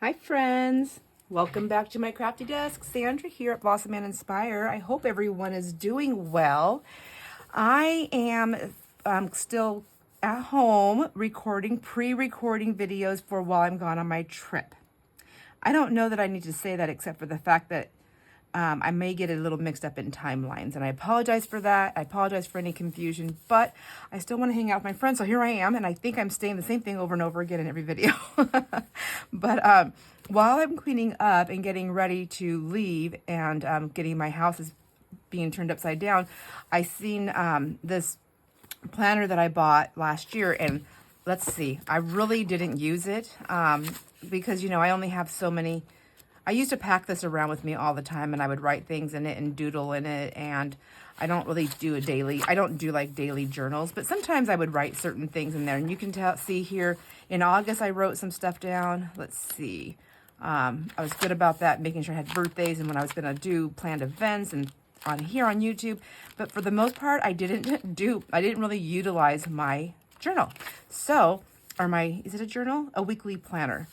Hi friends, welcome back to my crafty desk. Sandra here at Blossom and Inspire. I hope everyone is doing well. I am still at home pre-recording videos for while I'm gone on my trip. I don't know that I need to say that except for the fact that I may get a little mixed up in timelines, and I apologize for that. I apologize for any confusion, but I still want to hang out with my friends, so here I am, and I think I'm saying the same thing over and over again in every video. But while I'm cleaning up and getting ready to leave and getting my house is being turned upside down, I seen this planner that I bought last year, and let's see, I really didn't use it because, you know, I only have so many. I used to pack this around with me all the time, and I would write things in it and doodle in it, and I don't really do I don't do like daily journals, but sometimes I would write certain things in there, and you can see here, in August I wrote some stuff down. Let's see. I was good about that, making sure I had birthdays and when I was going to do planned events and on here on YouTube, but for the most part, I didn't really utilize my journal. So, is it a journal? A weekly planner.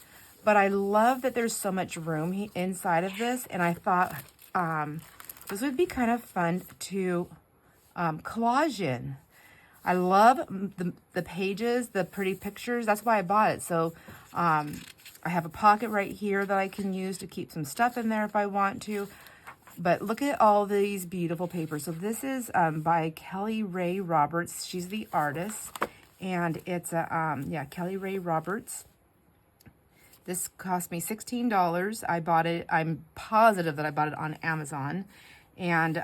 But I love that there's so much room inside of this, and I thought this would be kind of fun to collage in. I love the pages, the pretty pictures. That's why I bought it. So I have a pocket right here that I can use to keep some stuff in there if I want to. But look at all these beautiful papers. So this is by Kelly Ray Roberts. She's the artist, and it's Kelly Ray Roberts. This cost me $16. I bought it. I'm positive that I bought it on Amazon, and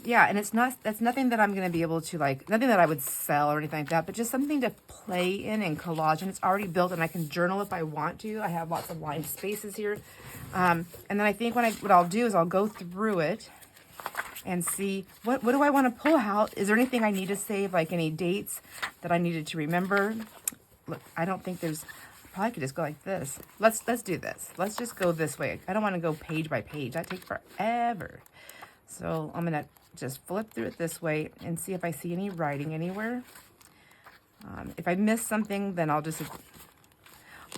yeah, and that's nothing that I'm going to be able to, like, nothing that I would sell or anything like that, but just something to play in and collage. And it's already built, and I can journal if I want to. I have lots of lined spaces here, and then I think what I'll do is I'll go through it and see what do I want to pull out. Is there anything I need to save, like any dates that I needed to remember? Look, I don't think there's. Probably could just go like this. Let's do this. Let's just go this way. I don't want to go page by page. That takes forever. So I'm gonna just flip through it this way and see if I see any writing anywhere. If I miss something, then I'll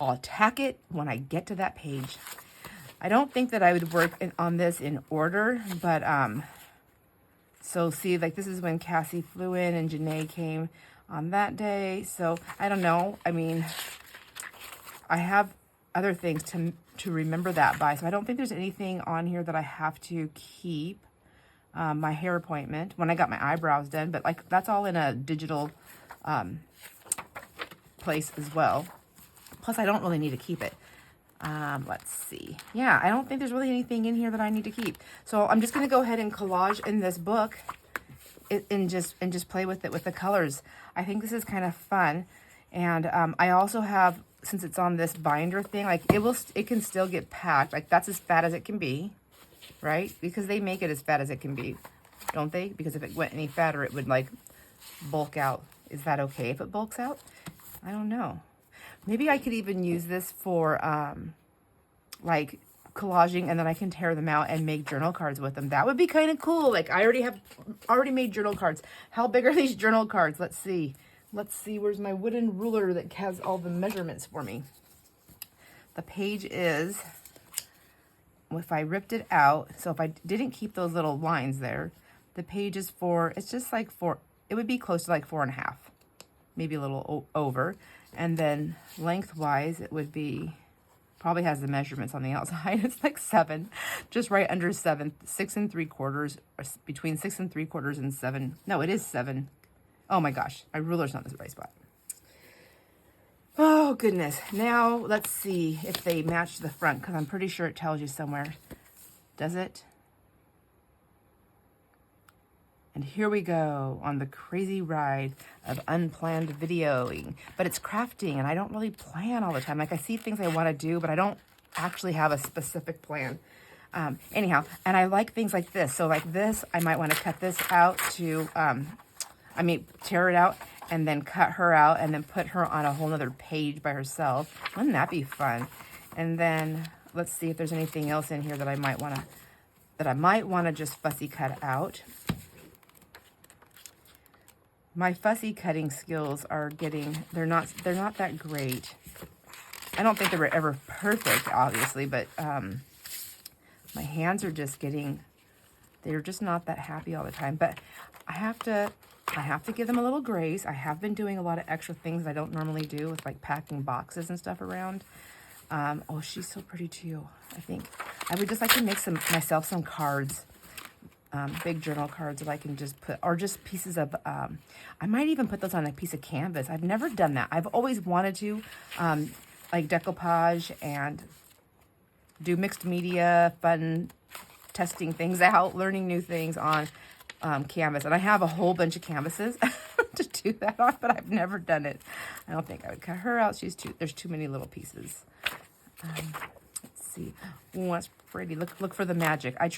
attack it when I get to that page. I don't think that I would work on this in order, but so see, like, this is when Cassie flew in and Janae came on that day. So I don't know. I mean, I have other things to remember that by, so I don't think there's anything on here that I have to keep. My hair appointment, when I got my eyebrows done, but like that's all in a digital place as well. Plus, I don't really need to keep it. Let's see. Yeah, I don't think there's really anything in here that I need to keep. So I'm just going to go ahead and collage in this book and just play with it with the colors. I think this is kind of fun. And I also have, since it's on this binder thing, like it can still get packed. Like, that's as fat as it can be, right? Because they make it as fat as it can be, don't they? Because if it went any fatter, it would like bulk out. Is that okay if it bulks out? I don't know. Maybe I could even use this for like collaging, and then I can tear them out and make journal cards with them. That would be kind of cool. Like, I already made journal cards. How big are these journal cards? Let's see. Let's see, where's my wooden ruler that has all the measurements for me? The page is, if I ripped it out, so if I didn't keep those little lines there, the page is it's just like it would be close to like 4.5, maybe a little over. And then lengthwise, it would be, probably has the measurements on the outside. It's like 7, just right under 7, 6 3/4, or between 6 3/4 and 7. No, it is 7. Oh my gosh, my ruler's not in the right spot. Oh goodness. Now let's see if they match the front, because I'm pretty sure it tells you somewhere. Does it? And here we go on the crazy ride of unplanned videoing. But it's crafting, and I don't really plan all the time. Like, I see things I want to do, but I don't actually have a specific plan. Anyhow, and I like things like this. So like this, I might want to cut this out to... tear it out and then cut her out and then put her on a whole nother page by herself. Wouldn't that be fun? And then let's see if there's anything else in here that I might want to just fussy cut out. My fussy cutting skills are they're not that great. I don't think they were ever perfect, obviously, but my hands are just they're just not that happy all the time. But I have to give them a little grace. I have been doing a lot of extra things I don't normally do with like packing boxes and stuff around. Oh, she's so pretty too. I think I would just like to make myself some cards, big journal cards that I can just put, or just pieces of, I might even put those on a piece of canvas. I've never done that. I've always wanted to, like decoupage and do mixed media, fun, testing things out, learning new things on canvas. And I have a whole bunch of canvases to do that on, but I've never done it. I don't think I would cut her out. There's too many little pieces. Let's see. Oh, that's pretty. Look for the magic. I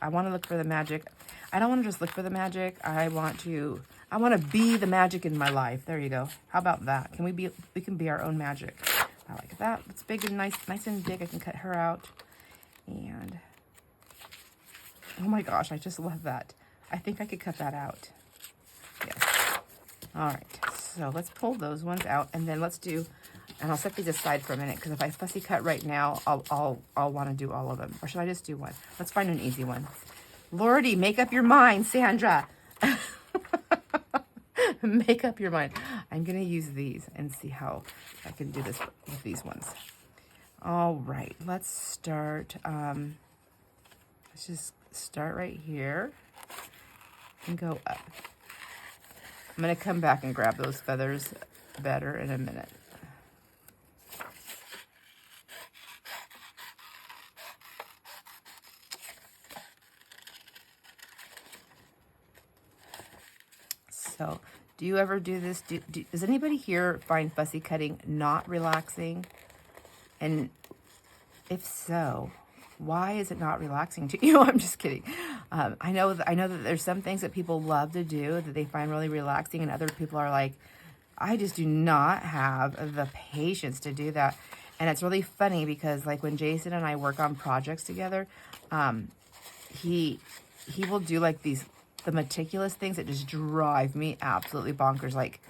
want to look for the magic. I don't want to just look for the magic. I want to be the magic in my life. There you go. How about that? We can be our own magic. I like that. It's big and nice and big. I can cut her out. And oh my gosh, I just love that. I think I could cut that out. Yes. All right. So let's pull those ones out, and then and I'll set these aside for a minute, because if I fussy cut right now, I'll want to do all of them. Or should I just do one? Let's find an easy one. Lordy, make up your mind, Sandra. Make up your mind. I'm going to use these and see how I can do this with these ones. All right, let's start. Let's just start right here and go up. I'm going to come back and grab those feathers better in a minute. So, do you ever do this? Does anybody here find fussy cutting not relaxing? And if so, why is it not relaxing to you? I'm just kidding. I know that there's some things that people love to do that they find really relaxing, and other people are like, I just do not have the patience to do that. And it's really funny because, like, when Jason and I work on projects together, he will do like the meticulous things that just drive me absolutely bonkers, like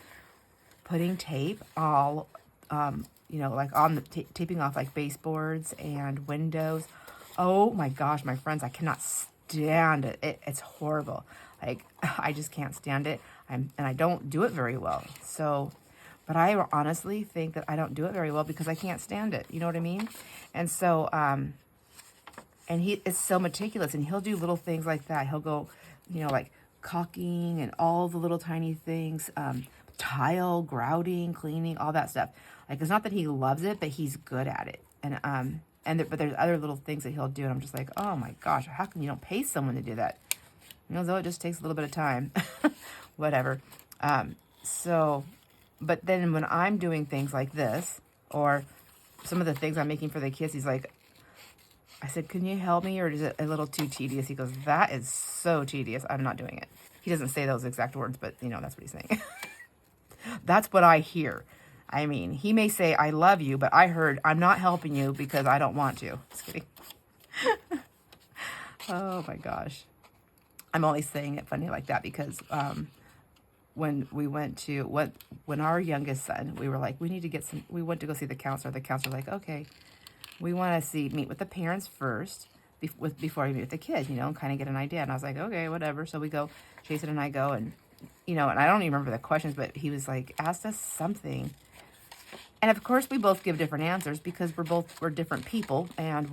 putting tape all, like on the taping off like baseboards and windows. Oh my gosh, my friends, I cannot stand it. It's horrible. Like, I just can't stand it. And I don't do it very well. So, but I honestly think that I don't do it very well because I can't stand it. You know what I mean? And so, and he is so meticulous, and he'll do little things like that. He'll go, like caulking and all the little tiny things, tile, grouting, cleaning, all that stuff. Like, it's not that he loves it, but he's good at it. But there's other little things that he'll do, and I'm just like, oh my gosh, how come you don't pay someone to do that? Though it just takes a little bit of time. Whatever. But then when I'm doing things like this, or some of the things I'm making for the kids, he's like, I said, can you help me, or is it a little too tedious? He goes, that is so tedious. I'm not doing it. He doesn't say those exact words, but that's what he's saying. That's what I hear. I mean, he may say, I love you, but I heard, I'm not helping you because I don't want to. Just kidding. Oh my gosh. I'm only saying it funny like that because when our youngest son, we were like, we went to go see the counselor. The counselor like, okay, we want to meet with the parents first before we meet with the kids, and kind of get an idea. And I was like, okay, whatever. So we go, Jason and I go, and, and I don't even remember the questions, but he was like, asked us something. And of course, we both give different answers because we're different people, and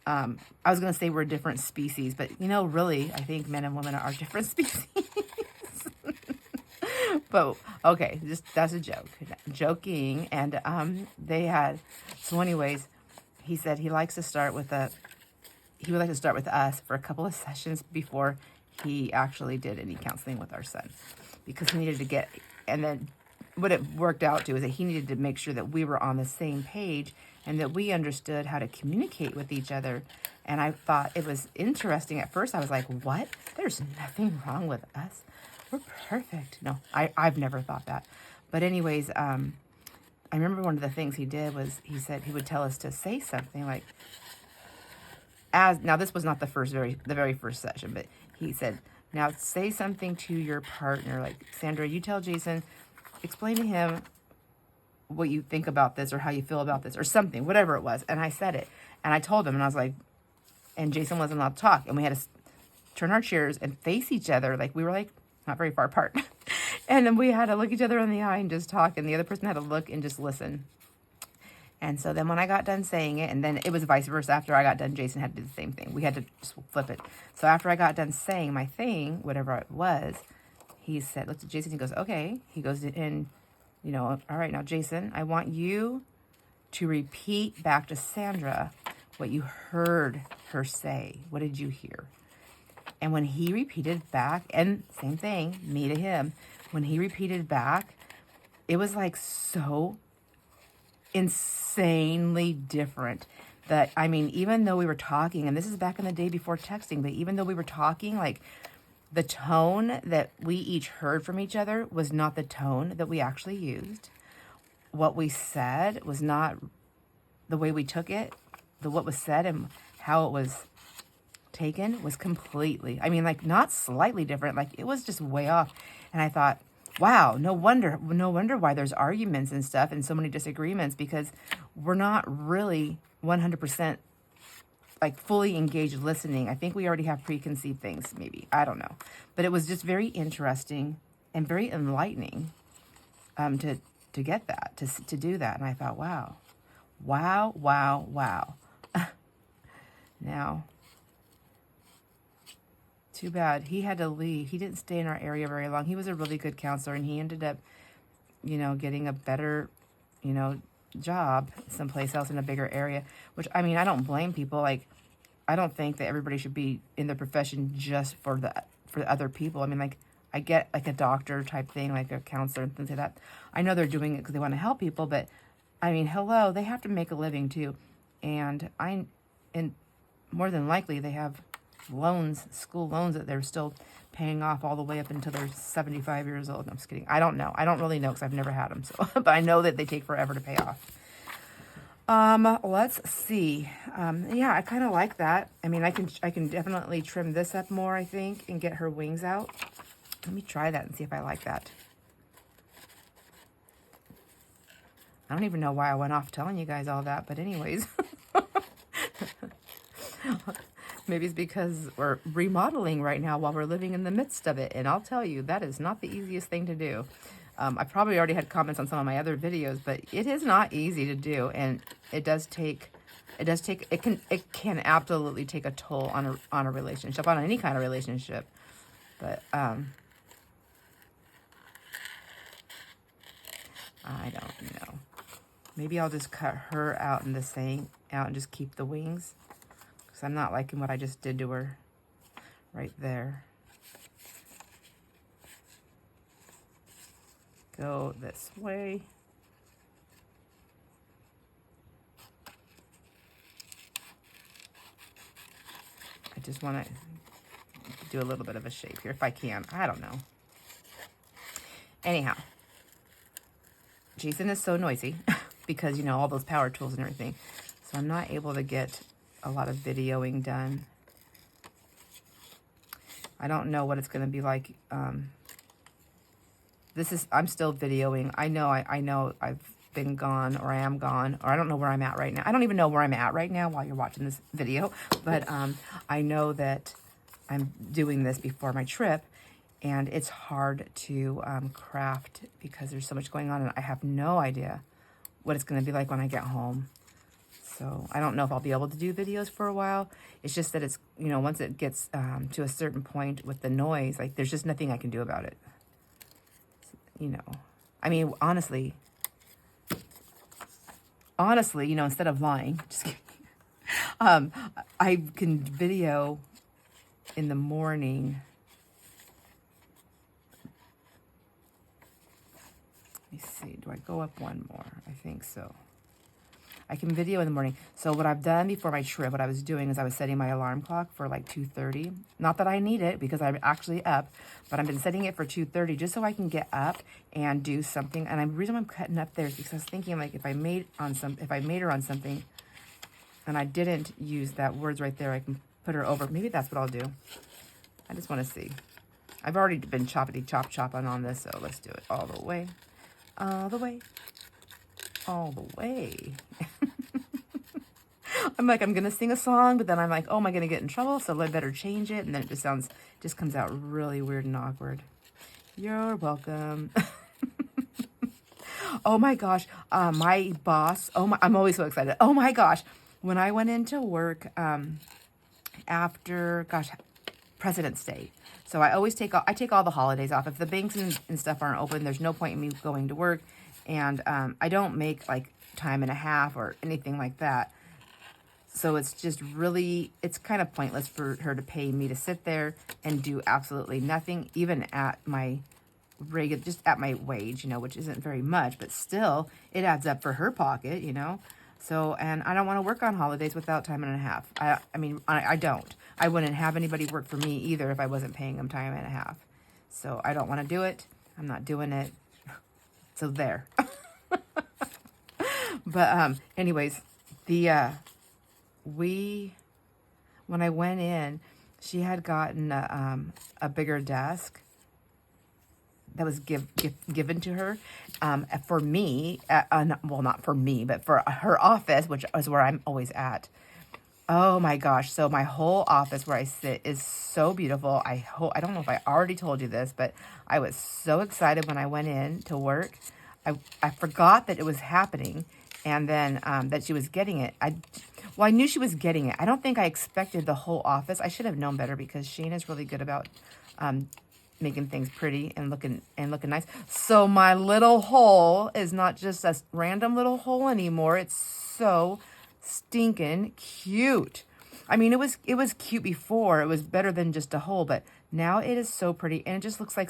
I was going to say we're different species, but really, I think men and women are different species. But okay, that's a joke, joking. And so anyways, he said he would like to start with us for a couple of sessions before he actually did any counseling with our son, because he needed to get, and then what it worked out to is that he needed to make sure that we were on the same page and that we understood how to communicate with each other. And I thought it was interesting. At first I was like, what? There's nothing wrong with us. We're perfect. No, I've never thought that. But anyways, I remember one of the things he did was he said he would tell us to say something like, now this was not the very first session, but he said, now say something to your partner. Like, Sandra, you tell Jason, explain to him what you think about this or how you feel about this or something, whatever it was. And I said it. And I told him, and I was like, and Jason wasn't allowed to talk. And we had to turn our chairs and face each other. Like, we were like not very far apart. And then we had to look each other in the eye and just talk. And the other person had to look and just listen. And so then when I got done saying it, and then it was vice versa. After I got done, Jason had to do the same thing. We had to just flip it. So after I got done saying my thing, whatever it was, he said, looked at Jason, he goes, okay. He goes in, you know, all right, now, Jason, I want you to repeat back to Sandra what you heard her say. What did you hear? And when he repeated back, and same thing, me to him, when he repeated back, it was like so insanely different that, I mean, even though we were talking, and this is back in the day before texting, but even though we were talking, like, the tone that we each heard from each other was not the tone that we actually used. What we said was not the way we took it. What was said and how it was taken was completely, I mean, like, not slightly different. Like, it was just way off. And I thought, wow, no wonder why there's arguments and stuff and so many disagreements, because we're not really 100% like fully engaged listening. I think we already have preconceived things, maybe. I don't know. But it was just very interesting and very enlightening to get that, to do that. And I thought, wow. Now, too bad. He had to leave. He didn't stay in our area very long. He was a really good counselor, and he ended up, you know, getting a better, you know, job someplace else in a bigger area, which, I mean, I don't blame people. Like, I don't think that everybody should be in their profession just for other people. I mean, like, I get like a doctor type thing, like a counselor and things like that. I know they're doing it because they want to help people, but I mean, hello, they have to make a living too. And more than likely they have loans, school loans that they're still paying off all the way up until they're 75 years old. No, I'm just kidding. I don't know. I don't really know because I've never had them. So, but I know that they take forever to pay off. Let's see. Yeah, I kind of like that. I mean, I can definitely trim this up more, I think, and get her wings out. Let me try that and see if I like that. I don't even know why I went off telling you guys all that, but anyways. Maybe it's because we're remodeling right now while we're living in the midst of it. And I'll tell you, that is not the easiest thing to do. I probably already had comments on some of my other videos, but it is not easy to do. And it can absolutely take a toll on a relationship, on any kind of relationship. But, I don't know. Maybe I'll just cut her out and and just keep the wings. Because I'm not liking what I just did to her right there. Go this way. I just want to do a little bit of a shape here if I can. I don't know. Anyhow. Jason is so noisy because, you know, all those power tools and everything. So I'm not able to get a lot of videoing done. I don't know what it's going to be like. I'm still videoing. I know I've been gone, or I am gone, or I don't know where I'm at right now. I don't even know where I'm at right now while you're watching this video. But I know that I'm doing this before my trip. And it's hard to craft because there's so much going on, and I have no idea what it's going to be like when I get home. So I don't know if I'll be able to do videos for a while. It's just that it's, you know, once it gets to a certain point with the noise, like, there's just nothing I can do about it. You know, I mean, honestly, you know, instead of lying, just kidding, I can video in the morning. Let me see, do I go up one more? I think so. I can video in the morning. So what I've done before my trip, what I was doing is I was setting my alarm clock for like 2:30. Not that I need it because I'm actually up, but I've been setting it for 2:30 just so I can get up and do something. And the reason I'm cutting up there is because I was thinking, like, if I made her on something and I didn't use that words right there, I can put her over. Maybe that's what I'll do. I just want to see. I've already been chopping on this, so let's do it all the way. All the way. all the way. I'm like, I'm going to sing a song, but then I'm like, oh, am I going to get in trouble? So I better change it. And then it just comes out really weird and awkward. You're welcome. Oh my gosh. My boss, I'm always so excited. Oh my gosh. When I went into work, after, President's Day. So I always take all the holidays off. If the banks and stuff aren't open, there's no point in me going to work. And I don't make like time and a half or anything like that. So it's just really, it's kind of pointless for her to pay me to sit there and do absolutely nothing, even at my regular, just at my wage, you know, which isn't very much, but still it adds up for her pocket, you know. So, and I don't want to work on holidays without time and a half. I mean, I don't. I wouldn't have anybody work for me either if I wasn't paying them time and a half. So I don't want to do it. I'm not doing it. So there. But anyways, when I went in, she had gotten a bigger desk that was given to her for me, well, not for me, but for her office, which is where I'm always at. Oh my gosh. So my whole office where I sit is so beautiful. I don't know if I already told you this, but I was so excited when I went in to work. I forgot that it was happening, and then that she was getting it. I knew she was getting it. I don't think I expected the whole office. I should have known better because Shane is really good about making things pretty and looking nice. So my little hole is not just a random little hole anymore. It's so stinking cute. I mean, it was cute before. It was better than just a hole, but now it is so pretty, and it just looks like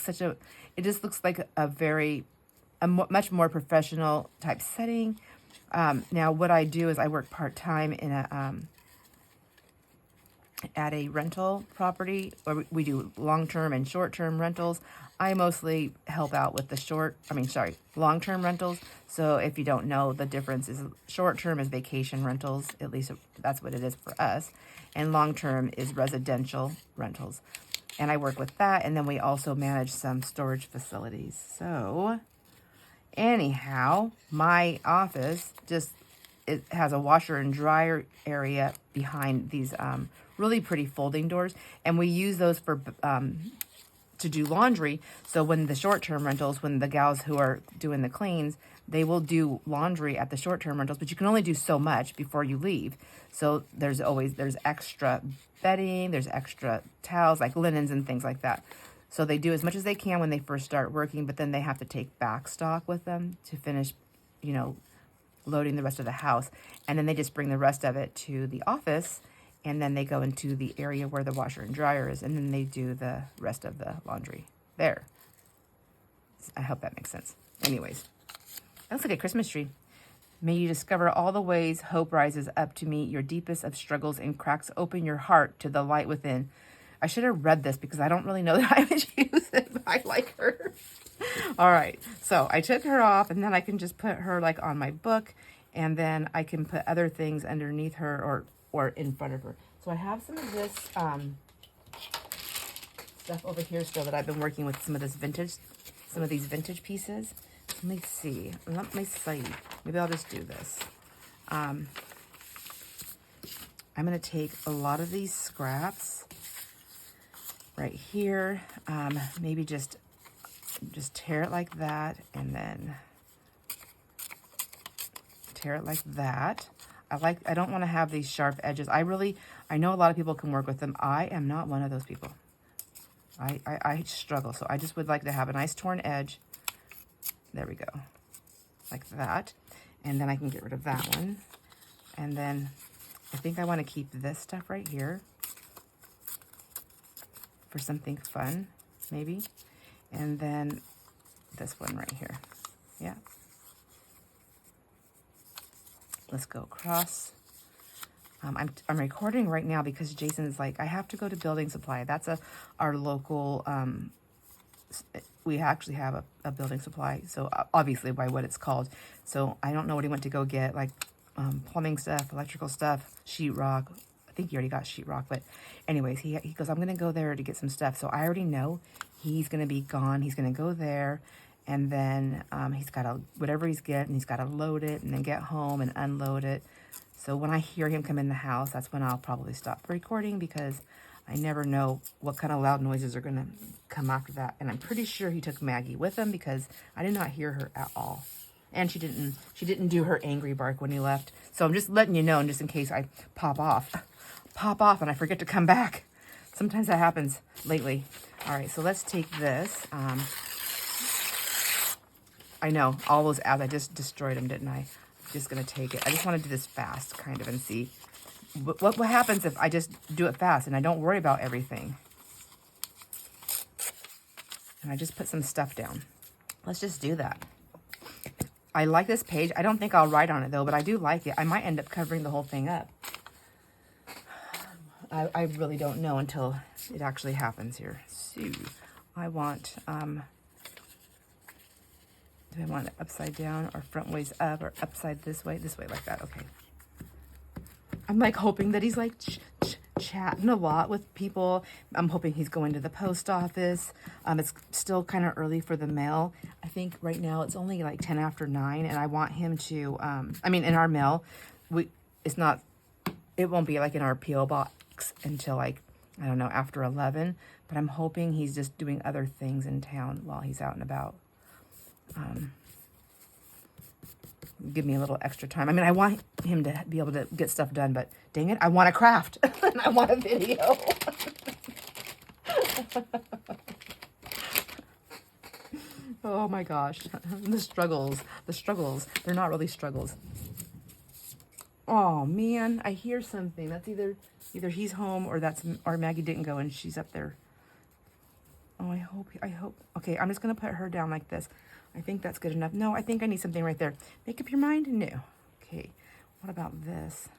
a much more professional type setting. Now what I do is I work part-time in at a rental property where we do long-term and short-term rentals. I mostly help out with the long-term rentals. So if you don't know, the difference is short-term is vacation rentals, at least that's what it is for us. And long-term is residential rentals. And I work with that. And then we also manage some storage facilities. So anyhow, my office it has a washer and dryer area behind these really pretty folding doors, and we use those for to do laundry. So when the short-term rentals, when the gals who are doing the cleans, they will do laundry at the short-term rentals, but you can only do so much before you leave. So there's extra bedding, there's extra towels, like linens and things like that. So they do as much as they can when they first start working, but then they have to take back stock with them to finish, you know, loading the rest of the house. And then they just bring the rest of it to the office, and then they go into the area where the washer and dryer is, and then they do the rest of the laundry there. I hope that makes sense. Anyways, that looks like a Christmas tree. May you discover all the ways hope rises up to meet your deepest of struggles and cracks open your heart to the light within. I should have read this because I don't really know that I would use it, but I like her. All right, so I took her off, and then I can just put her like on my book, and then I can put other things underneath her or in front of her. So I have some of this stuff over here still that I've been working with, some of these vintage pieces. Let me see. Maybe I'll just do this. I'm going to take a lot of these scraps right here. Maybe just tear it like that, and then tear it like that. I don't want to have these sharp edges. I know a lot of people can work with them. I am not one of those people. I struggle. So I just would like to have a nice torn edge. There we go. Like that. And then I can get rid of that one. And then I think I want to keep this stuff right here for something fun, maybe. And then this one right here. Yeah. Let's go across. I'm recording right now because Jason's like, I have to go to Building Supply. That's our local, we actually have a Building Supply. So obviously by what it's called. So I don't know what he went to go get, like plumbing stuff, electrical stuff, sheetrock. I think he already got sheetrock, but anyways, he goes, I'm going to go there to get some stuff. So I already know he's going to be gone. He's going to go there And then he's got to, whatever he's getting, he's got to load it and then get home and unload it. So when I hear him come in the house, that's when I'll probably stop recording, because I never know what kind of loud noises are going to come after that. And I'm pretty sure he took Maggie with him, because I did not hear her at all. And she didn't do her angry bark when he left. So I'm just letting you know, and just in case I pop off and I forget to come back. Sometimes that happens lately. All right, so let's take this. I know, all those ads, I just destroyed them, didn't I? Just gonna take it. I just want to do this fast, kind of, and see what happens if I just do it fast and I don't worry about everything. And I just put some stuff down. Let's just do that. I like this page. I don't think I'll write on it though, but I do like it. I might end up covering the whole thing up. I really don't know until it actually happens here. So I want, do I want it upside down or front ways up or upside this way like that? Okay. I'm like hoping that he's like chatting a lot with people. I'm hoping he's going to the post office. It's still kind of early for the mail. I think right now it's only like 10 after 9, and I want him to, I mean, in our mail, it won't be like in our P.O. box until like, I don't know, after 11, but I'm hoping he's just doing other things in town while he's out and about. Give me a little extra time. I mean, I want him to be able to get stuff done, but dang it, I want to craft and I want a video. Oh my gosh, the struggles, they're not really struggles. Oh man, I hear something. That's either he's home or Maggie didn't go and she's up there. Oh, I hope. Okay, I'm just going to put her down like this. I think that's good enough. No, I think I need something right there. Make up your mind? No. Okay, what about this?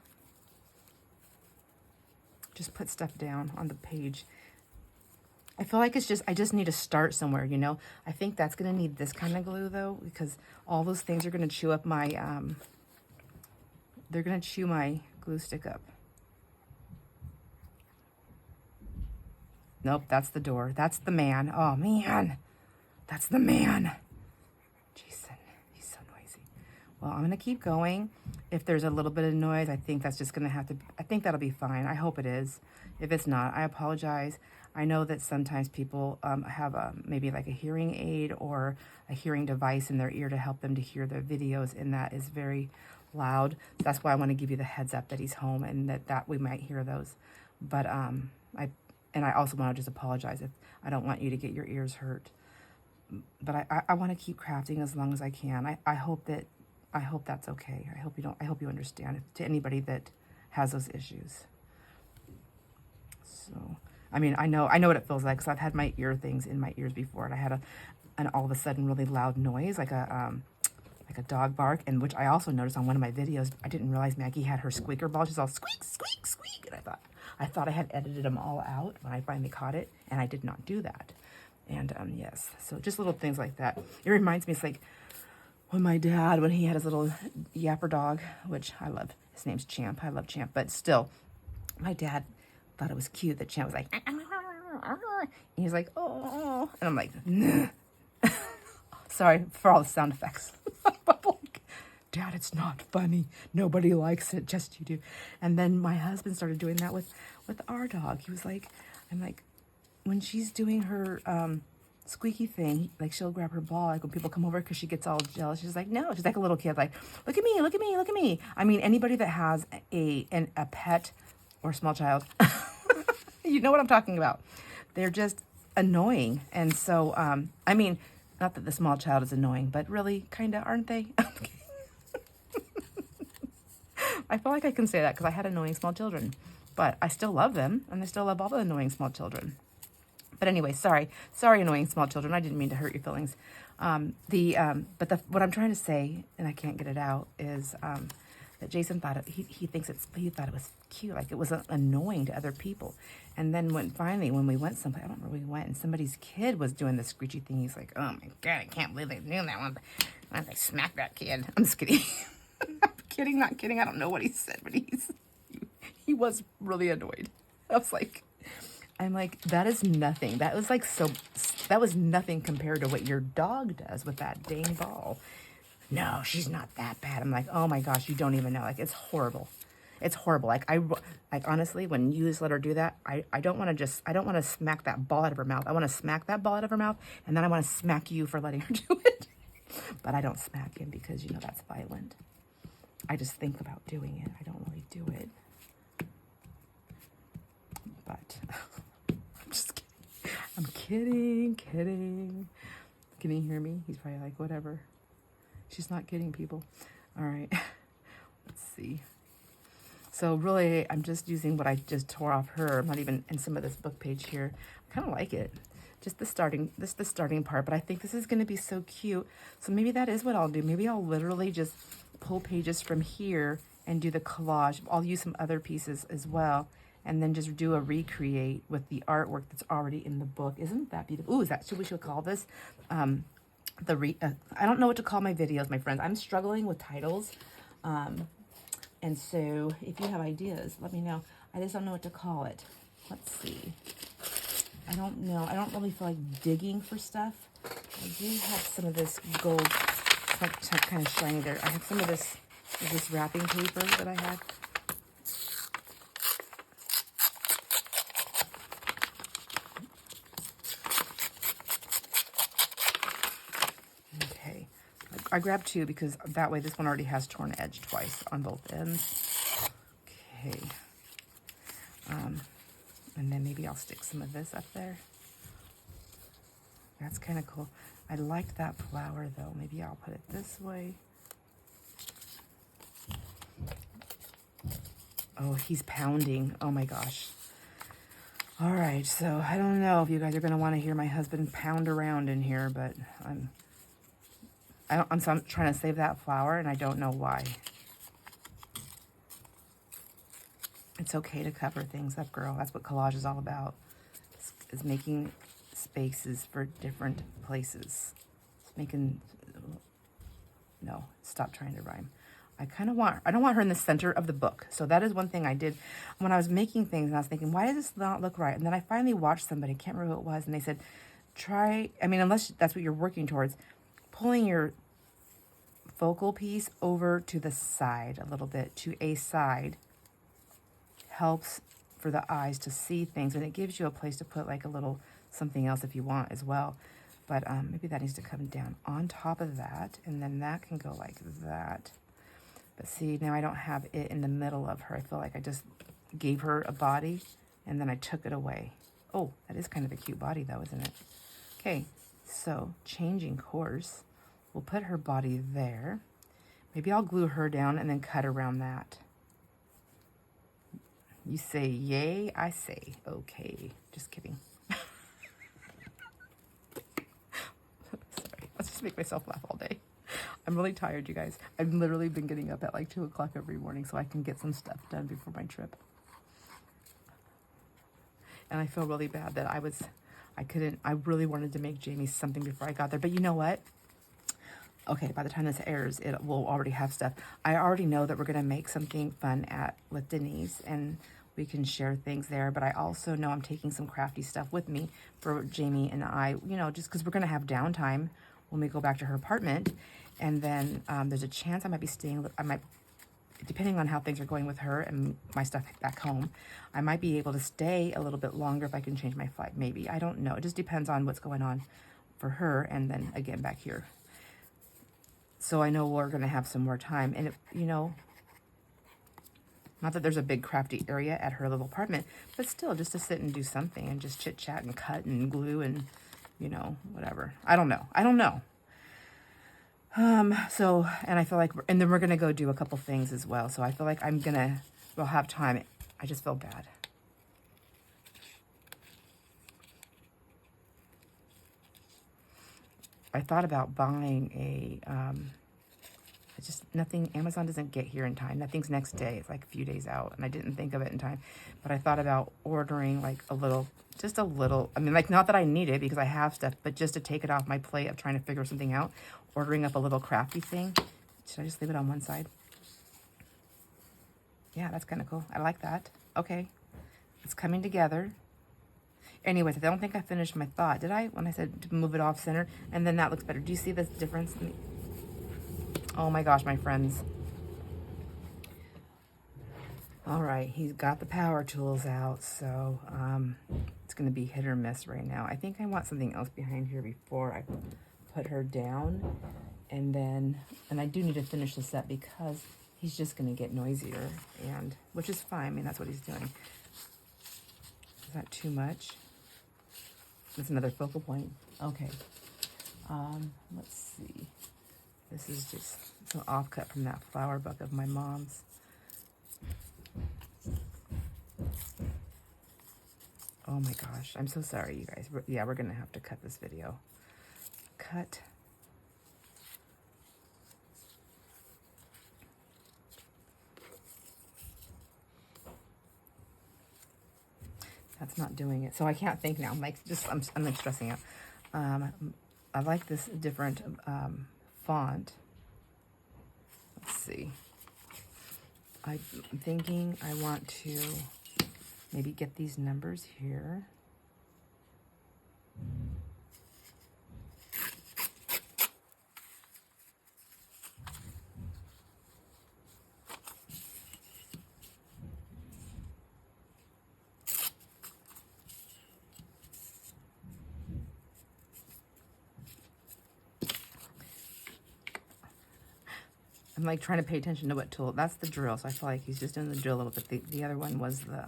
Just put stuff down on the page. I feel like I just need to start somewhere, you know? I think that's going to need this kind of glue, though, because all those things are going to chew up my, they're going to chew my glue stick up. Nope, that's the door. That's the man. Oh, man. That's the man. Jason, he's so noisy. Well, I'm going to keep going. If there's a little bit of noise, I think that's just going to have to, I think that'll be fine. I hope it is. If it's not, I apologize. I know that sometimes people have maybe like a hearing aid or a hearing device in their ear to help them to hear their videos, and that is very loud. That's why I want to give you the heads up that he's home and that we might hear those. But I also want to just apologize if I don't want you to get your ears hurt. But I want to keep crafting as long as I can. I hope that's okay. I hope you understand, to anybody that has those issues. So, I mean, I know what it feels like, because I've had my ear things in my ears before, and I had an all of a sudden really loud noise, like a dog bark, and which I also noticed on one of my videos. I didn't realize Maggie had her squeaker ball. She's all squeak, squeak, squeak, and I thought I had edited them all out when I finally caught it, and I did not do that. And yes, so just little things like that. It reminds me, it's like when my dad, when he had his little yapper dog, which I love. His name's Champ. I love Champ, but still, my dad thought it was cute that Champ was like, and he was like, oh, and I'm like, nah. Sorry for all the sound effects. But like, Dad, it's not funny. Nobody likes it, just you do. And then my husband started doing that with our dog. He was like, I'm like, when she's doing her squeaky thing, like she'll grab her ball, like when people come over, because she gets all jealous. She's like, no, she's like a little kid, like, look at me, look at me, look at me. I mean, anybody that has a pet or small child, you know what I'm talking about. They're just annoying. And so, I mean, not that the small child is annoying, but really, kind of, aren't they? I feel like I can say that because I had annoying small children, but I still love them, and I still love all the annoying small children. But anyway, sorry, annoying small children. I didn't mean to hurt your feelings. But what I'm trying to say, and I can't get it out, is that Jason thought he thought it was cute, like it wasn't annoying to other people. And then when we went someplace, I don't remember where we went, and somebody's kid was doing the screechy thing. He's like, oh my God, I can't believe they're doing that one. Why don't they smack that kid? I'm just kidding. I'm kidding, not kidding. I don't know what he said, but he was really annoyed. I'm like, that is nothing. That was like so That was nothing compared to what your dog does with that dang ball. No, she's not that bad. I'm like, oh my gosh, you don't even know. Like, it's horrible. It's horrible. Like, honestly, when you just let her do that, I don't want to smack that ball out of her mouth. I want to smack that ball out of her mouth, and then I want to smack you for letting her do it. But I don't smack him because, you know, that's violent. I just think about doing it. I don't really do it. But I'm just kidding. I'm kidding. Can he hear me? He's probably like, whatever. She's not kidding, people. All right. Let's see. So really, I'm just using what I just tore off her. I'm not even in some of this book page here. I kind of like it. Just the starting part, but I think this is going to be so cute. So maybe that is what I'll do. Maybe I'll literally just pull pages from here and do the collage. I'll use some other pieces as well, and then just do a recreate with the artwork that's already in the book. Isn't that beautiful? Ooh, is that what we should call this? I don't know what to call my videos, my friends. I'm struggling with titles. And so if you have ideas, let me know. I just don't know what to call it. Let's see. I don't know. I don't really feel like digging for stuff. I do have some of this gold, kind of shiny there. I have some of this wrapping paper that I had. Okay. I grabbed two because that way this one already has torn edge twice on both ends. Okay. And then maybe I'll stick some of this up there. That's kind of cool. I liked that flower though. Maybe I'll put it this way. Oh, he's pounding. Oh my gosh. All right, so I don't know if you guys are going to want to hear my husband pound around in here, but I'm trying to save that flower, and I don't know why. It's okay to cover things up, girl. That's what collage is all about, is making spaces for different places. No, stop trying to rhyme. I don't want her in the center of the book. So that is one thing I did when I was making things, and I was thinking, why does this not look right? And then I finally watched somebody, I can't remember who it was, and they said, unless that's what you're working towards, pulling your focal piece over to the side a little bit, to a side, helps for the eyes to see things, and it gives you a place to put like a little something else if you want as well. But maybe that needs to come down on top of that, and then that can go like that. But see, now I don't have it in the middle of her. I feel like I just gave her a body and then I took it away. Oh, that is kind of a cute body though, isn't it? Okay, so changing course. We'll put her body there. Maybe I'll glue her down and then cut around that. You say yay, I say okay. Just kidding. Sorry, let's just make myself laugh all day. I'm really tired, you guys. I've literally been getting up at like 2 o'clock every morning so I can get some stuff done before my trip. And I feel really bad that I really wanted to make Jamie something before I got there. But you know what? Okay, by the time this airs, it will already have stuff. I already know that we're going to make something fun with Denise, and we can share things there. But I also know I'm taking some crafty stuff with me for Jamie and I, just because we're going to have downtime when we go back to her apartment. And then there's a chance I might be staying, depending on how things are going with her and my stuff back home, I might be able to stay a little bit longer if I can change my flight, maybe. I don't know. It just depends on what's going on for her, and then again back here. So I know we're going to have some more time. And, not that there's a big crafty area at her little apartment, but still just to sit and do something and just chit chat and cut and glue and, whatever. I don't know. And I feel like, and then we're going to go do a couple things as well. So I feel like we'll have time. I just feel bad. I thought about buying Amazon doesn't get here in time. Nothing's next day. It's like a few days out, and I didn't think of it in time. But I thought about ordering like just a little, not that I need it because I have stuff, but just to take it off my plate of trying to figure something out, ordering up a little crafty thing. Should I just leave it on one side? Yeah, that's kind of cool. I like that. Okay. It's coming together. Anyways, I don't think I finished my thought. Did I? When I said to move it off center, and then that looks better. Do you see this difference? Oh my gosh, my friends. All right, he's got the power tools out, so it's going to be hit or miss right now. I think I want something else behind here before I put her down. And I do need to finish this up because he's just going to get noisier, and which is fine. I mean, that's what he's doing. Is that too much? That's another focal point. Okay. Let's see. This is just some offcut from that flower book of my mom's. Oh my gosh, I'm so sorry, you guys. We're gonna have to cut this video. Cut. That's not doing it. So I can't think now. I'm like stressing out. I like this different font. Let's see. I'm thinking I want to maybe get these numbers here. I'm like trying to pay attention to what tool. That's the drill, so I feel like he's just doing the drill a little bit. The other one was the,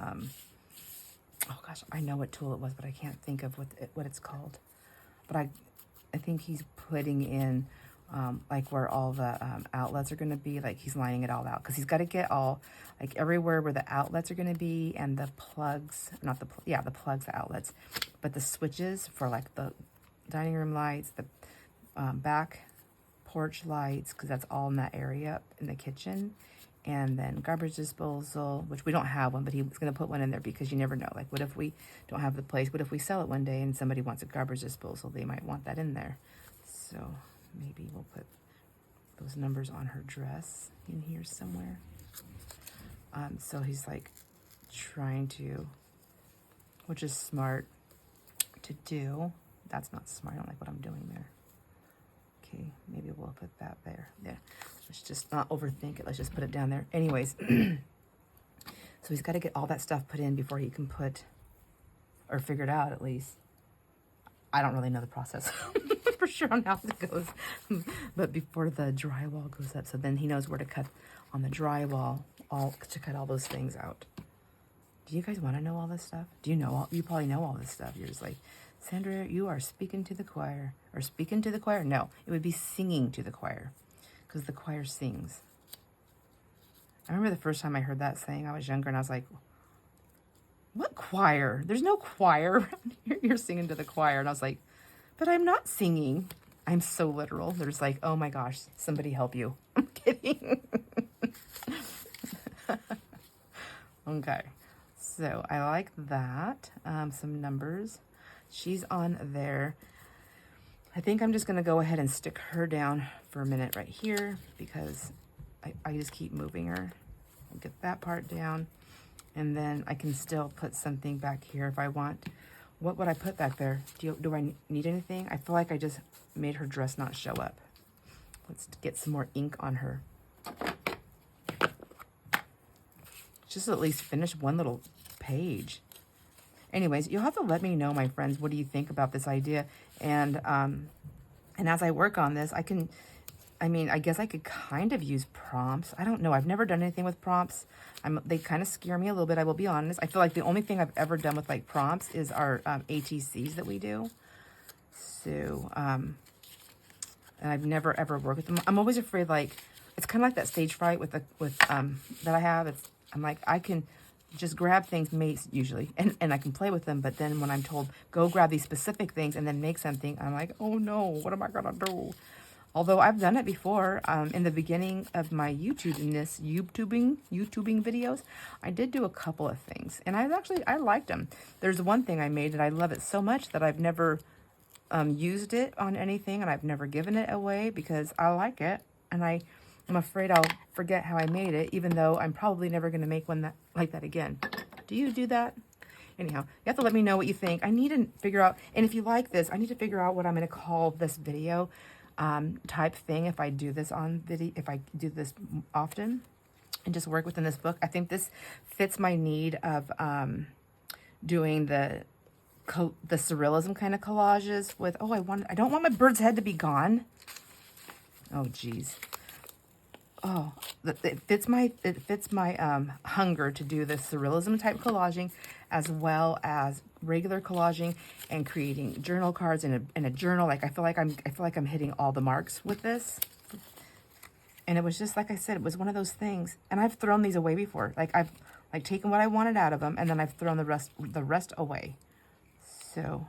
oh gosh, I know what tool it was, but I can't think of what it's called. But I think he's putting in, like where all the outlets are going to be, like he's lining it all out. Because he's got to get all, like everywhere where the outlets are going to be and the plugs, not the, the plugs, the outlets. But the switches for like the dining room lights, the back porch lights, because that's all in that area in the kitchen, and then garbage disposal, which we don't have one, but he's going to put one in there because you never know. Like, what if we don't have the place? What if we sell it one day and somebody wants a garbage disposal? They might want that in there. So maybe we'll put those numbers on her dress in here somewhere. So he's like trying to, which is smart to do. That's not smart. I don't like what I'm doing there. Okay, maybe we'll put that there. Yeah, let's just not overthink it. Let's just put it down there. Anyways, so he's got to get all that stuff put in before he can put, or figure it out at least. I don't really know the process for sure on how it goes, but before the drywall goes up, so then he knows where to cut on the drywall, to cut all those things out. Do you guys want to know all this stuff? Do you know all? You probably know all this stuff. You're just like, Sandra, you are speaking to the choir. Or speaking to the choir? No, it would be singing to the choir, because the choir sings. I remember the first time I heard that saying, I was younger, and I was like, what choir? There's no choir around here. You're singing to the choir. And I was like, but I'm not singing. I'm so literal. They're just like, oh my gosh, somebody help you. I'm kidding. Okay, so I like that. Some numbers. She's on there. I think I'm just going to go ahead and stick her down for a minute right here, because I just keep moving her. I'll get that part down, and then I can still put something back here if I want. What would I put back there? Do I need anything? I feel like I just made her dress not show up. Let's get some more ink on her. Just at least finish one little page. Anyways, you'll have to let me know, my friends, what do you think about this idea? And as I work on this, I guess I could kind of use prompts. I don't know. I've never done anything with prompts. They kind of scare me a little bit, I will be honest. I feel like the only thing I've ever done with like prompts is our ATCs that we do. So, and I've never ever worked with them. I'm always afraid, like, it's kind of like that stage fright that I have. I'm like, I can just grab things usually, and I can play with them, but then when I'm told, go grab these specific things and then make something, I'm like, oh no, what am I gonna do? Although I've done it before, in the beginning of my YouTubing videos, I did do a couple of things, and I liked them. There's one thing I made that I love it so much that I've never used it on anything, and I've never given it away because I like it, and I'm afraid I'll forget how I made it, even though I'm probably never going to make one like that again. Do you do that? Anyhow, you have to let me know what you think. I need to figure out, and if you like this, I need to figure out what I'm going to call this video type thing if I do this on video, if I do this often and just work within this book. I think this fits my need of doing the surrealism kind of collages with, oh, I don't want my bird's head to be gone. Oh, geez. Oh, it fits my hunger to do the surrealism type collaging as well as regular collaging and creating journal cards in a journal. Like I feel like I'm hitting all the marks with this. And it was just like I said, it was one of those things. And I've thrown these away before. Like I've taken what I wanted out of them and then I've thrown the rest away. So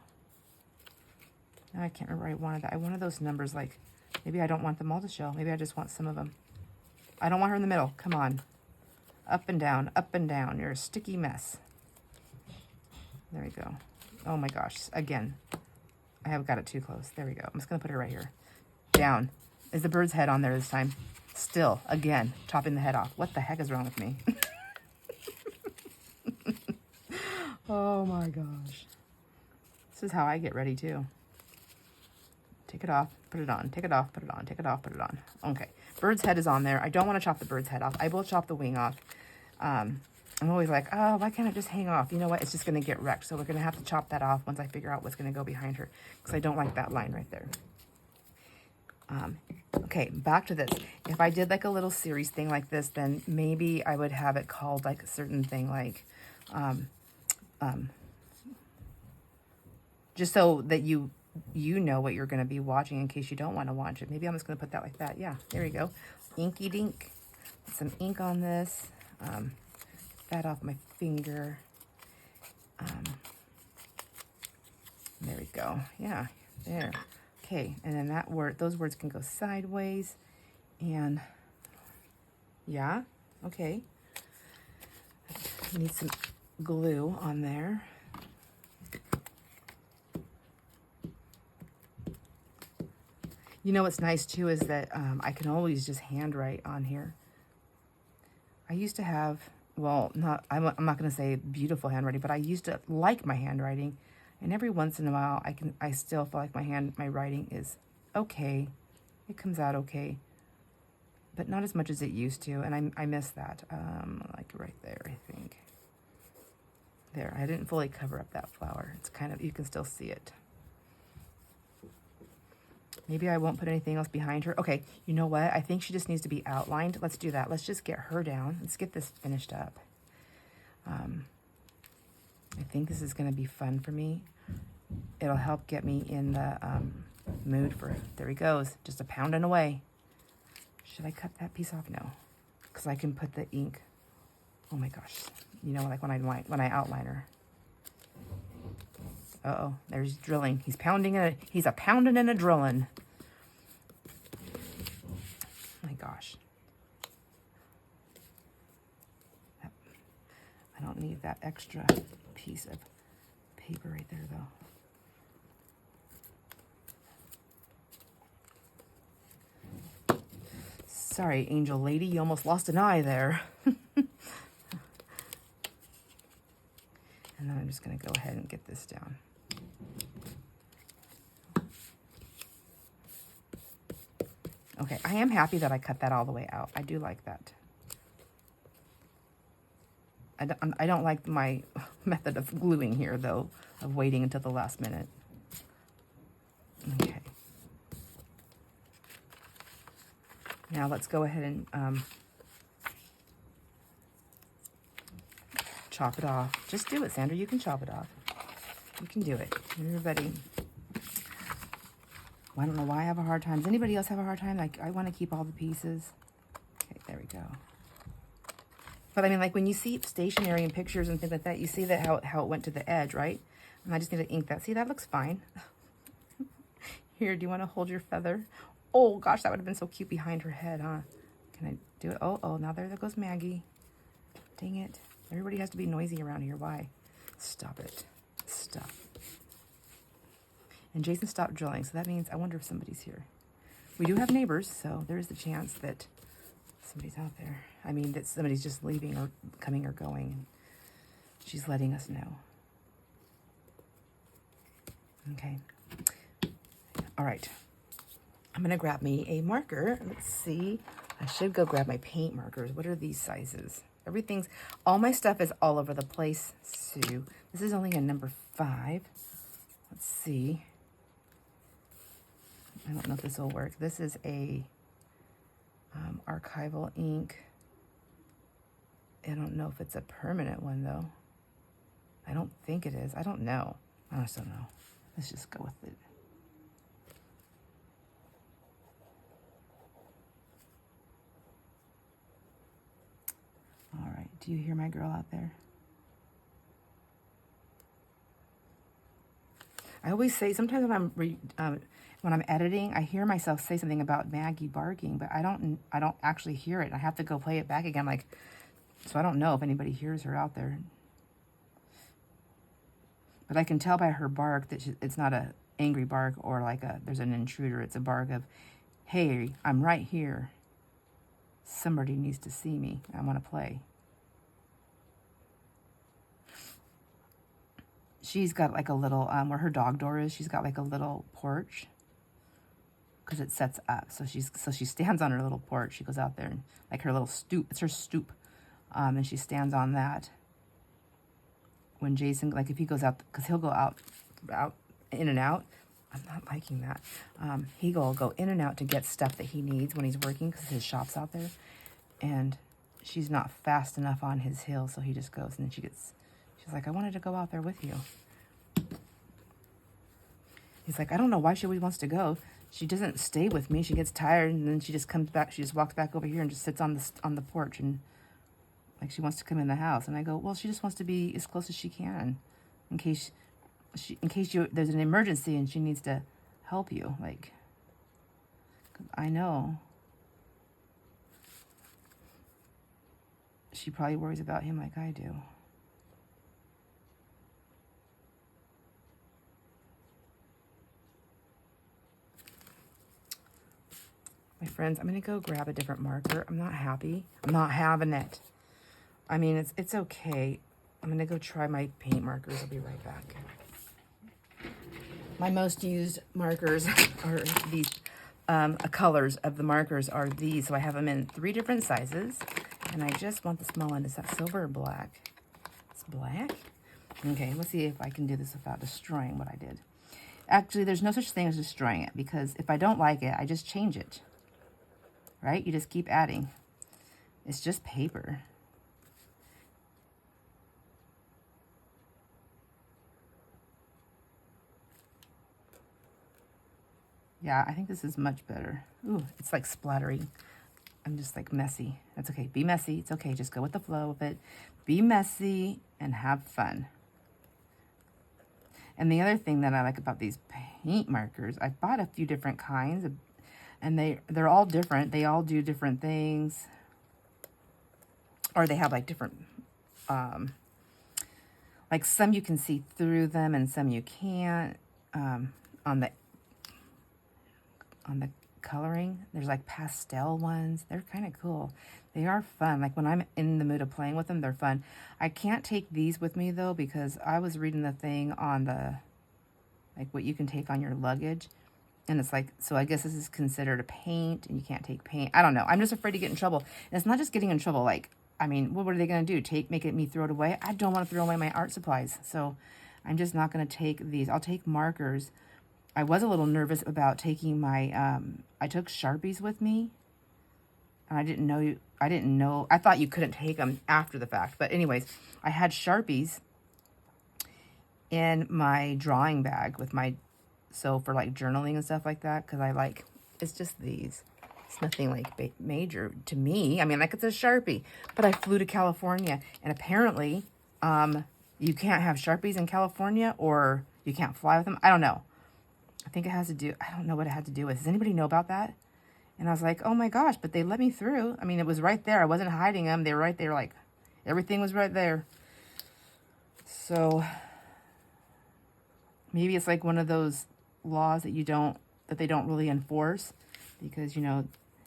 now I can't remember what I wanted. I wanted those numbers, like maybe I don't want them all to show. Maybe I just want some of them. I don't want her in the middle. Come on. Up and down, up and down. You're a sticky mess. There we go. Oh my gosh. Again, I have got it too close. There we go. I'm just going to put her right here. Down. Is the bird's head on there this time? Still, again, chopping the head off. What the heck is wrong with me? Oh my gosh. This is how I get ready too. Take it off, put it on, take it off, put it on, take it off, put it on. Okay, bird's head is on there. I don't want to chop the bird's head off. I will chop the wing off. I'm always like, oh, why can't it just hang off? You know what? It's just going to get wrecked. So we're going to have to chop that off once I figure out what's going to go behind her, because I don't like that line right there. Okay, back to this. If I did like a little series thing like this, then maybe I would have it called like a certain thing, like just so that you know what you're going to be watching in case you don't want to watch it. Maybe I'm just going to put that like that. Yeah, there we go. Inky dink. Put some ink on this. That off my finger. There we go. Yeah, there. Okay, and then those words can go sideways. And yeah, okay. Need some glue on there. You know what's nice too is that I can always just handwrite on here. I used to have, well, I'm not going to say beautiful handwriting, but I used to like my handwriting, and every once in a while I still feel like my writing is okay. It comes out okay, but not as much as it used to, and I miss that. Like right there, I think. There, I didn't fully cover up that flower. It's kind of, you can still see it. Maybe I won't put anything else behind her. Okay, you know what? I think she just needs to be outlined. Let's do that. Let's just get her down. Let's get this finished up. I think this is going to be fun for me. It'll help get me in the mood for, there he goes, just a pounding away. Should I cut that piece off? No, because I can put the ink. Oh my gosh. You know, like when I outline her. Uh-oh, there's drilling. He's pounding he's a pounding and a drilling. My gosh. I don't need that extra piece of paper right there though. Sorry, angel lady, you almost lost an eye there. And then I'm just going to go ahead and get this down. Okay, I am happy that I cut that all the way out. I do like that. I don't like my method of gluing here, though, of waiting until the last minute. Okay. Now let's go ahead and chop it off. Just do it, Sandra. You can chop it off. You can do it. Everybody. Well, I don't know why I have a hard time. Does anybody else have a hard time? Like, I want to keep all the pieces. Okay, there we go. But I mean, like when you see stationery and pictures and things like that, you see that how it went to the edge, right? And I just need to ink that. See, that looks fine. Here, do you want to hold your feather? Oh gosh, that would have been so cute behind her head, huh? Can I do it? Oh, now there goes Maggie. Dang it. Everybody has to be noisy around here. Why? Stop it. Stop. And Jason stopped drilling, so that means I wonder if somebody's here. We do have neighbors, so there's the chance that somebody's out there. I mean, that somebody's just leaving or coming or going. She's letting us know. Okay. All right. I'm going to grab me a marker. Let's see. I should go grab my paint markers. What are these sizes? All my stuff is all over the place, Sue. This is only a number 5. Let's see. I don't know if this will work. This is a archival ink. I don't know if it's a permanent one, though. I don't think it is. I don't know. I just don't know. Let's just go with it. All right. Do you hear my girl out there? I always say, sometimes when I'm editing, I hear myself say something about Maggie barking, but I don't actually hear it. I have to go play it back again, so I don't know if anybody hears her out there. But I can tell by her bark that it's not a angry bark or there's an intruder. It's a bark of, hey, I'm right here. Somebody needs to see me. I want to play. She's got a little, where her dog door is, she's got a little porch because it sets up. So she stands on her little porch. She goes out there and her little stoop. It's her stoop. And she stands on that. When Jason, if he goes out, because he'll go out, in and out. I'm not liking that. He'll go in and out to get stuff that he needs when he's working because his shop's out there. And she's not fast enough on his hill, so he just goes. And then she's like, I wanted to go out there with you. He's like, I don't know why she always wants to go. She doesn't stay with me. She gets tired, and then she just comes back. She just walks back over here and just sits on the porch, and she wants to come in the house. And I go, well, she just wants to be as close as she can, in case there's an emergency and she needs to help you. I know she probably worries about him like I do. My friends, I'm going to go grab a different marker. I'm not happy. I'm not having it. I mean, it's okay. I'm going to go try my paint markers. I'll be right back. My most used markers are these. Colors of the markers are these. So I have them in 3 different sizes. And I just want the small one. Is that silver or black? It's black? Okay, let's see if I can do this without destroying what I did. Actually, there's no such thing as destroying it, because if I don't like it, I just change it. Right? You just keep adding. It's just paper. Yeah, I think this is much better. Ooh, it's splattering. I'm just messy. That's okay. Be messy. It's okay. Just go with the flow of it. Be messy and have fun. And the other thing that I like about these paint markers, I've bought a few different kinds, and they're all different. They all do different things. Or they have different, some you can see through them and some you can't. On the coloring, there's pastel ones. They're kind of cool. They are fun. When I'm in the mood of playing with them, they're fun. I can't take these with me though, because I was reading the thing on the what you can take on your luggage, and it's so I guess this is considered a paint, and you can't take paint. I don't know. I'm just afraid to get in trouble. And it's not just getting in trouble. I mean, what are they going to do? Make me throw it away? I don't want to throw away my art supplies, so I'm just not going to take these. I'll take markers. I was a little nervous about taking my, I took Sharpies with me, and I didn't know, I thought you couldn't take them after the fact, but anyways, I had Sharpies in my drawing bag with my, so for journaling and stuff like that, because it's just these. It's nothing major to me. I mean, it's a Sharpie, but I flew to California, and apparently, you can't have Sharpies in California, or you can't fly with them. I don't know. I think it has to do, I don't know what it had to do with. Does anybody know about that? And I was like, oh my gosh, but they let me through. I mean, it was right there. I wasn't hiding them. They were right there. Everything was right there. So maybe it's one of those laws that they don't really enforce, because,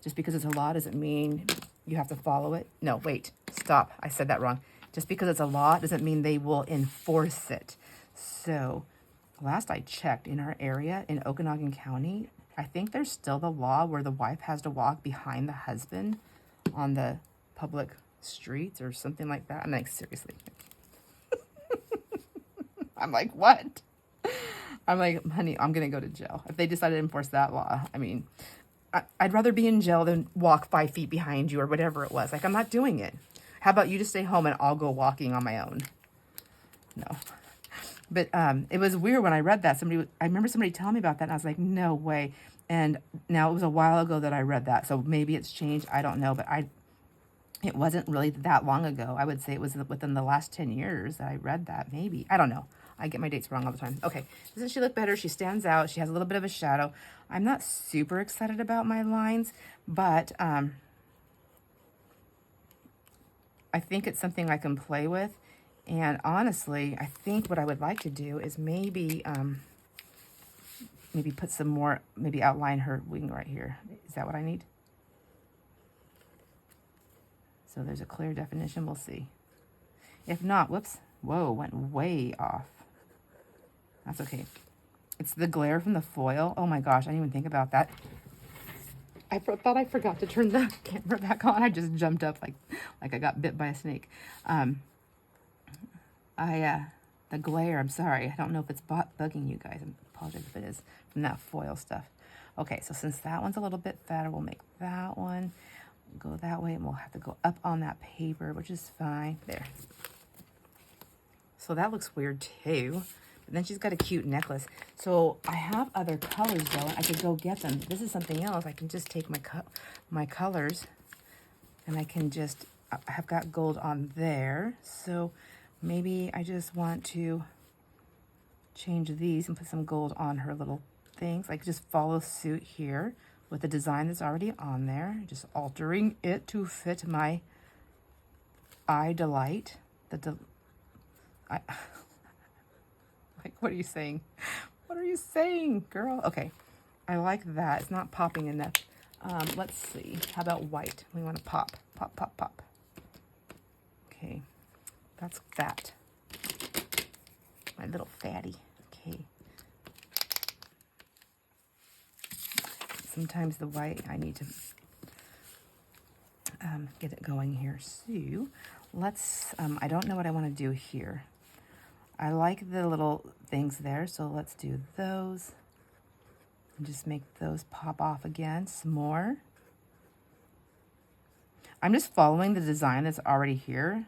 just because it's a law doesn't mean you have to follow it. No, wait, stop. I said that wrong. Just because it's a law doesn't mean they will enforce it. So last I checked, in our area in Okanagan County, I think there's still the law where the wife has to walk behind the husband on the public streets or something like that. I'm like, seriously. I'm like, what? I'm like, honey, I'm going to go to jail. If they decide to enforce that law, I mean, I'd rather be in jail than walk 5 feet behind you or whatever it was. Like, I'm not doing it. How about you just stay home and I'll go walking on my own? No. But it was weird when I read that. I remember somebody telling me about that, and I was like, no way. And now it was a while ago that I read that, so maybe it's changed. I don't know, but it wasn't really that long ago. I would say it was within the last 10 years that I read that, maybe. I don't know. I get my dates wrong all the time. Okay, doesn't she look better? She stands out. She has a little bit of a shadow. I'm not super excited about my lines, but I think it's something I can play with. And honestly, I think what I would like to do is maybe put some more, maybe outline her wing right here. Is that what I need? So there's a clear definition. We'll see. If not, whoops. Whoa, went way off. That's okay. It's the glare from the foil. Oh my gosh, I didn't even think about that. I thought I forgot to turn the camera back on. I just jumped up like I got bit by a snake. The glare, I'm sorry. I don't know if it's bugging you guys. I apologize if it is, from that foil stuff. Okay, so since that one's a little bit fatter, we'll make that one go that way, and we'll have to go up on that paper, which is fine. There. So that looks weird too. But then she's got a cute necklace. So I have other colors though, and I could go get them. This is something else. I can just take my colors, and I can just, I have got gold on there. So maybe I just want to change these and put some gold on her little things. Like just follow suit here with the design that's already on there. Just altering it to fit my eye delight. Like, what are you saying? What are you saying, girl? Okay, I like that. It's not popping enough. Let's see. How about white? We want to pop, pop, pop, pop. Okay. That's that. My little fatty. Okay. Sometimes the white, I need to get it going here. So let's, I don't know what I want to do here. I like the little things there, so let's do those. And just make those pop off again some more. I'm just following the design that's already here.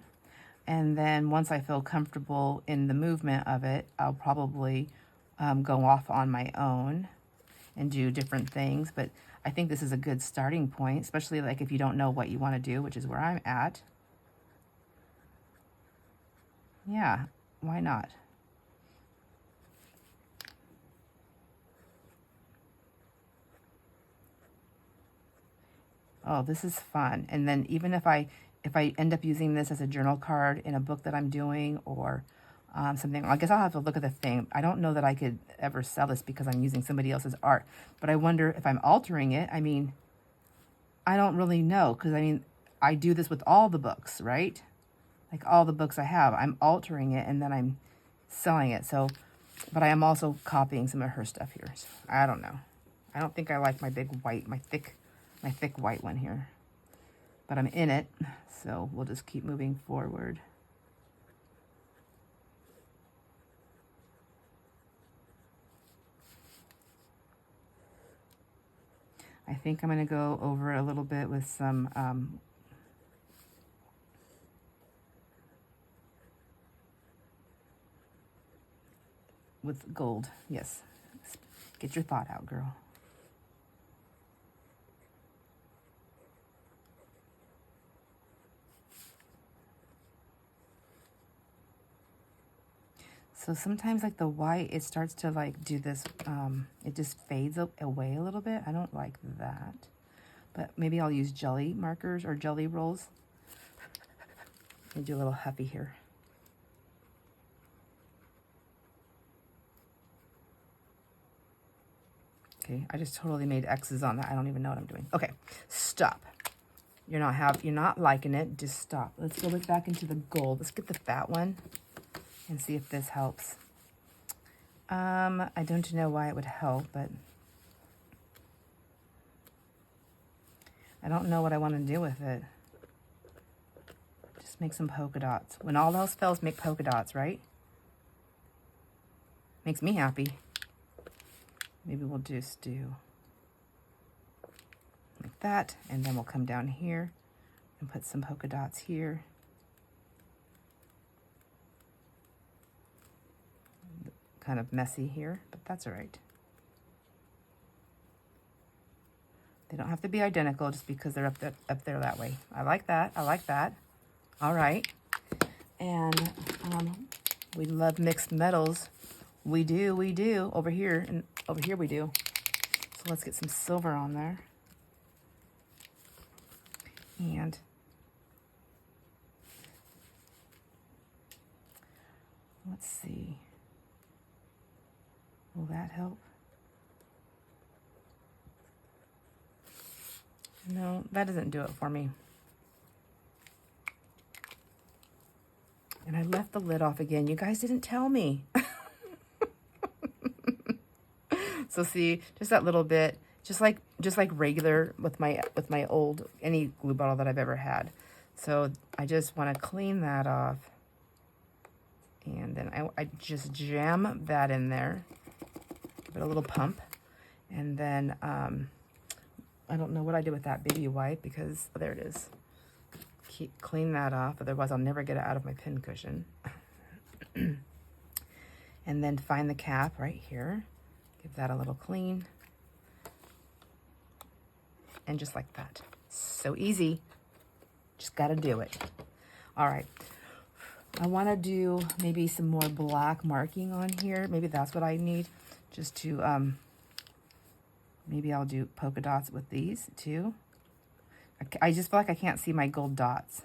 And then once I feel comfortable in the movement of it, I'll probably go off on my own and do different things. But I think this is a good starting point, especially like if you don't know what you want to do, which is where I'm at. Yeah, why not? Oh, this is fun. And then even if I end up using this as a journal card in a book that I'm doing, or something, I guess I'll have to look at the thing. I don't know that I could ever sell this because I'm using somebody else's art, but I wonder if I'm altering it. I mean, I don't really know, because I mean, I do this with all the books, right? Like all the books I have, I'm altering it and then I'm selling it. So, but I am also copying some of her stuff here. So I don't know. I don't think I like my big white, my thick white one here, but I'm in it. So we'll just keep moving forward. I think I'm going to go over a little bit with some with gold. Yes. Get your thought out, girl. So sometimes like the white, it starts to like do this, it just fades away a little bit. I don't like that. But maybe I'll use jelly markers or jelly rolls. And do a little huffy here. Okay, I just totally made X's on that. I don't even know what I'm doing. Okay, stop. You're not liking it, just stop. Let's go back into the gold. Let's get the fat one and see if this helps. I don't know why it would help, but I don't know what I want to do with it. Just make some polka dots. When all else fails, make polka dots, right? Makes me happy. Maybe we'll just do like that, and then we'll come down here and put some polka dots here. Kind of messy here, but that's all right. They don't have to be identical just because they're up there that way. I like that. I like that. All right. And we love mixed metals. We do. Over here, and over here we do. So let's get some silver on there. And let's see. Will that help? No, that doesn't do it for me. And I left the lid off again. You guys didn't tell me. So see, just that little bit, just like regular with my old any glue bottle that I've ever had. So I just want to clean that off. And then I just jam that in there. Give it a little pump. And then I don't know what I did with that baby wipe because there it is. Clean that off, otherwise I'll never get it out of my pin cushion. And then find the cap right here. Give that a little clean. And just like that. So easy. Just got to do it. All right. I want to do maybe some more black marking on here. Maybe that's what I need. Just to, maybe I'll do polka dots with these too. I just feel like I can't see my gold dots.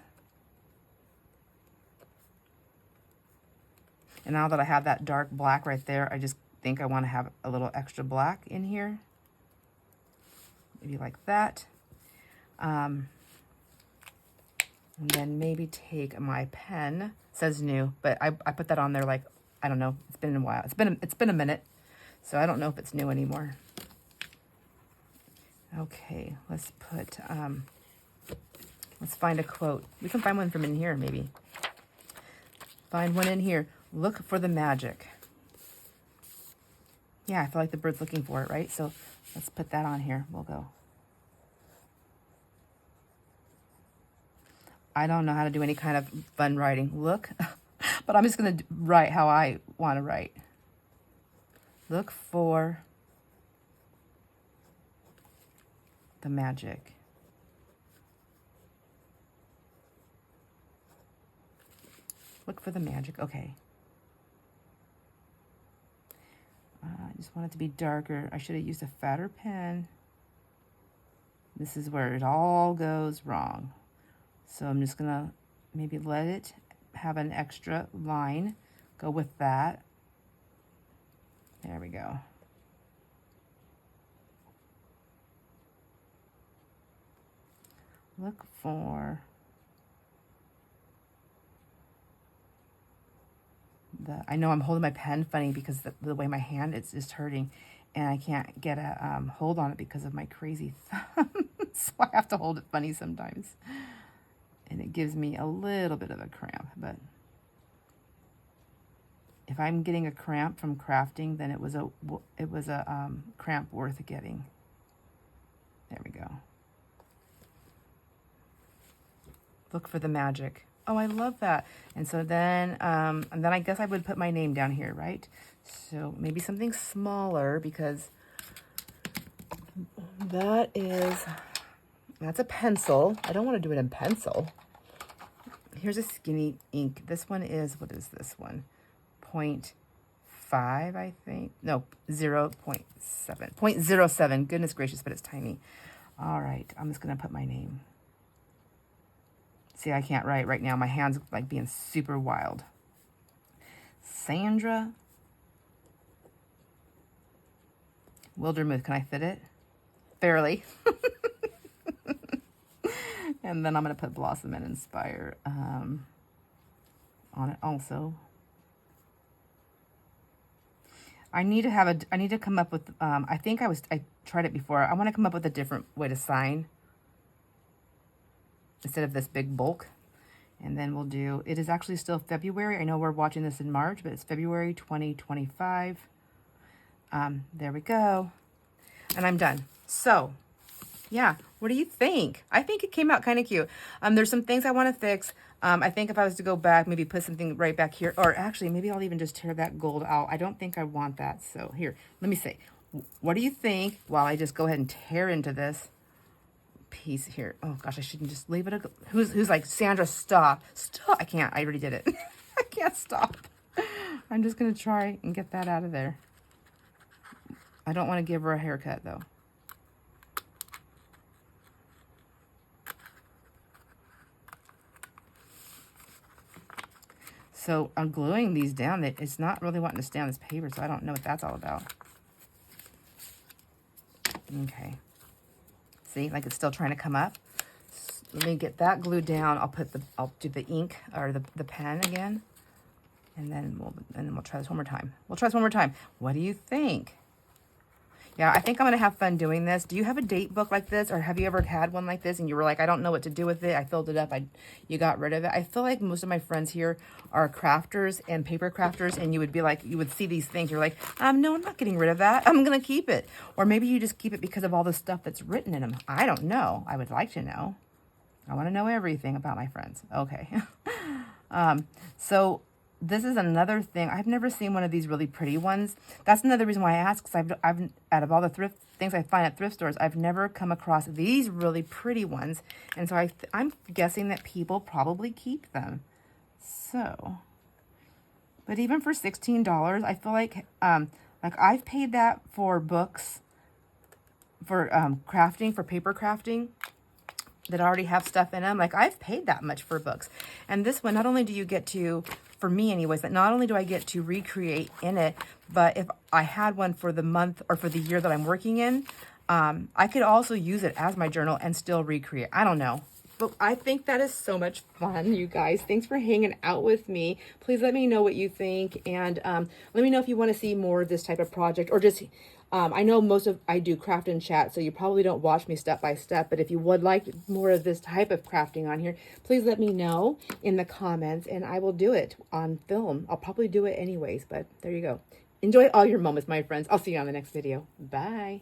And now that I have that dark black right there, I just think I want to have a little extra black in here. Maybe like that. And then maybe take my pen. It says new, but I put that on there like, I don't know. It's been a while. It's been a minute. So I don't know if it's new anymore. Okay, let's put, let's find a quote. We can find one from in here, maybe. Find one in here. Look for the magic. Yeah, I feel like the bird's looking for it, right? So let's put that on here. We'll go. I don't know how to do any kind of fun writing. Look, but I'm just going to write how I want to write. Look for the magic. Look for the magic. Okay. I just want it to be darker. I should have used a fatter pen. This is where it all goes wrong. So I'm just gonna maybe let it have an extra line. Go with that. There we go. Look for I know I'm holding my pen funny because the way my hand is just hurting, and I can't get a hold on it because of my crazy thumb. So I have to hold it funny sometimes. And it gives me a little bit of a cramp, but if I'm getting a cramp from crafting, then it was a cramp worth getting. There we go. Look for the magic. Oh, I love that. And so then, I guess I would put my name down here, right? So maybe something smaller because that's a pencil. I don't want to do it in pencil. Here's a skinny ink. This one is, what is this one? 0.5, I think. No, 0.7. 0.07. Goodness gracious, but it's tiny. All right, I'm just going to put my name. See, I can't write right now. My hand's like being super wild. Sandra Wildermuth. Can I fit it? Barely. And then I'm going to put Blossom and Inspire on it also. I need to come up with, I think I tried it before. I want to come up with a different way to sign instead of this big bulk. And then we'll do, it is actually still February. I know we're watching this in March, but it's February 2025. There we go. And I'm done. So, yeah, what do you think? I think it came out kind of cute. There's some things I want to fix. I think if I was to go back, maybe put something right back here, or actually maybe I'll even just tear that gold out. I don't think I want that. So here, let me see. What do you think while I just go ahead and tear into this piece here? Oh gosh, I shouldn't just leave it. Who's like, Sandra, stop. Stop. I can't. I already did it. I can't stop. I'm just going to try and get that out of there. I don't want to give her a haircut though. So I'm gluing these down. It's not really wanting to stay on this paper, so I don't know what that's all about. Okay. See, like it's still trying to come up. Let me get that glued down. I'll do the ink or the pen again. And then we'll try this one more time. We'll try this one more time. What do you think? Yeah, I think I'm going to have fun doing this. Do you have a date book like this? Or have you ever had one like this and you were like, I don't know what to do with it. I filled it up. You got rid of it. I feel like most of my friends here are crafters and paper crafters. And you would be like, you would see these things. You're like, no, I'm not getting rid of that. I'm going to keep it. Or maybe you just keep it because of all the stuff that's written in them. I don't know. I would like to know. I want to know everything about my friends. Okay. So this is another thing. I've never seen one of these really pretty ones. That's another reason why I asked, because I've out of all the thrift things I find at thrift stores, I've never come across these really pretty ones. And so I'm guessing that people probably keep them. So, but even for $16, I feel like I've paid that for books, for crafting, for paper crafting, that already have stuff in them. Like I've paid that much for books. And this one, not only do you get to, for me anyways, that not only do I get to recreate in it, but if I had one for the month or for the year that I'm working in, I could also use it as my journal and still recreate. I don't know. But I think that is so much fun, you guys. Thanks for hanging out with me. Please let me know what you think. And let me know if you want to see more of this type of project, or just, I know I do craft and chat, so you probably don't watch me step by step. But if you would like more of this type of crafting on here, please let me know in the comments and I will do it on film. I'll probably do it anyways, but there you go. Enjoy all your moments, my friends. I'll see you on the next video. Bye.